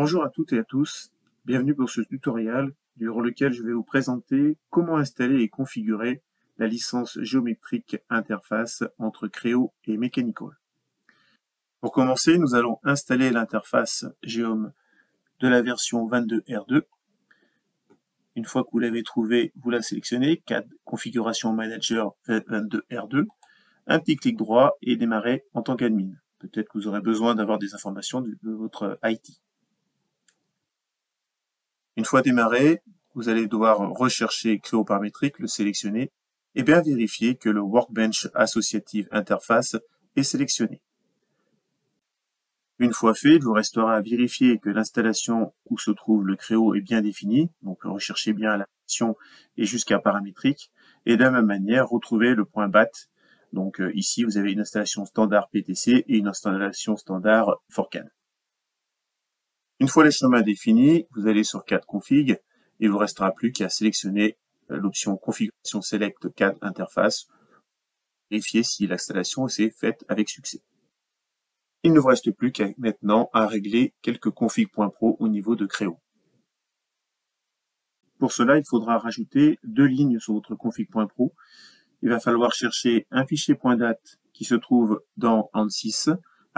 Bonjour à toutes et à tous, bienvenue pour ce tutoriel durant lequel je vais vous présenter comment installer et configurer la licence géométrique interface entre Creo et Mechanical. Pour commencer, nous allons installer l'interface Geom de la version 22R2. Une fois que vous l'avez trouvée, vous la sélectionnez, CAD Configuration Manager 22R2, un petit clic droit et démarrer en tant qu'admin. Peut-être que vous aurez besoin d'avoir des informations de votre IT. Une fois démarré, vous allez devoir rechercher Creo paramétrique, le sélectionner, et bien vérifier que le Workbench Associative Interface est sélectionné. Une fois fait, il vous restera à vérifier que l'installation où se trouve le Creo est bien définie, donc recherchez bien la version et jusqu'à paramétrique, et de la même manière, retrouvez le point BAT. Donc ici, vous avez une installation standard PTC et une installation standard Forcan. Une fois les chemins définis, vous allez sur CAD Config et il vous restera plus qu'à sélectionner l'option Configuration Select CAD Interface, vérifier si l'installation s'est faite avec succès. Il ne vous reste plus qu'à maintenant à régler quelques config.pro au niveau de Creo. Pour cela, il faudra rajouter deux lignes sur votre config.pro. Il va falloir chercher un fichier .date qui se trouve dans ANSYS.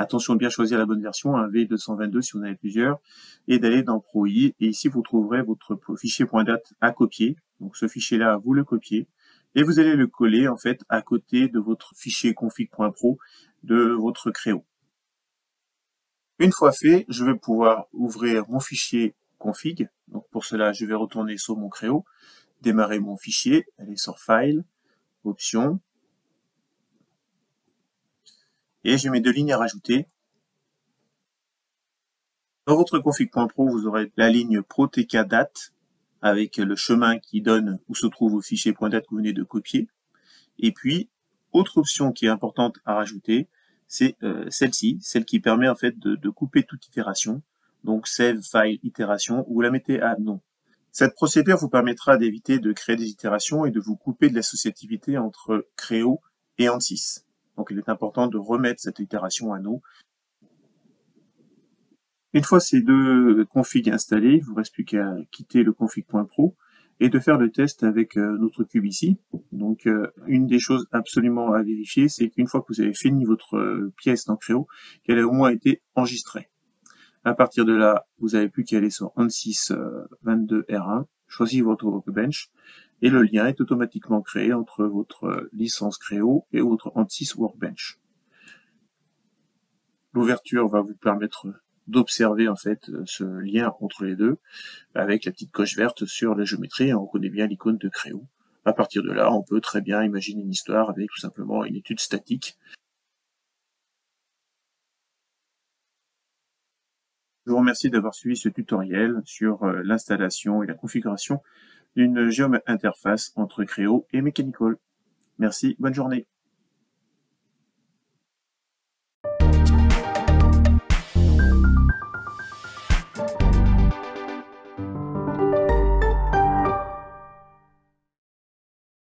Attention de bien choisir la bonne version, un V222 si vous en avez plusieurs, et d'aller dans ProI. Et ici, vous trouverez votre fichier .date à copier. Donc ce fichier-là, vous le copiez. Et vous allez le coller en fait à côté de votre fichier config.pro de votre Creo. Une fois fait, je vais pouvoir ouvrir mon fichier config. Donc pour cela, je vais retourner sur mon Creo, démarrer mon fichier, aller sur File, Options, et j'ai mes deux lignes à rajouter. Dans votre config.pro, vous aurez la ligne ProTK-Date avec le chemin qui donne où se trouve le fichier .date que vous venez de copier. Et puis, autre option qui est importante à rajouter, c'est celle-ci, celle qui permet en fait de couper toute itération. Donc Save File Itération, vous la mettez à non. Cette procédure vous permettra d'éviter de créer des itérations et de vous couper de l'associativité entre Creo et ANSYS. Donc il est important de remettre cette itération à non. Une fois ces deux configs installés, il ne vous reste plus qu'à quitter le config.pro et de faire le test avec notre cube ici. Donc une des choses absolument à vérifier, c'est qu'une fois que vous avez fini votre pièce dans Creo, qu'elle a au moins été enregistrée. À partir de là, vous n'avez plus qu'à aller sur ANSYS 22R1, choisir votre Workbench, et le lien est automatiquement créé entre votre licence Creo et votre ANSYS Workbench. L'ouverture va vous permettre d'observer en fait ce lien entre les deux, avec la petite coche verte sur la géométrie, on reconnaît bien l'icône de Creo. À partir de là, on peut très bien imaginer une histoire avec tout simplement une étude statique. Je vous remercie d'avoir suivi ce tutoriel sur l'installation et la configuration d'une Geom interface entre Creo et Mechanical. Merci, bonne journée.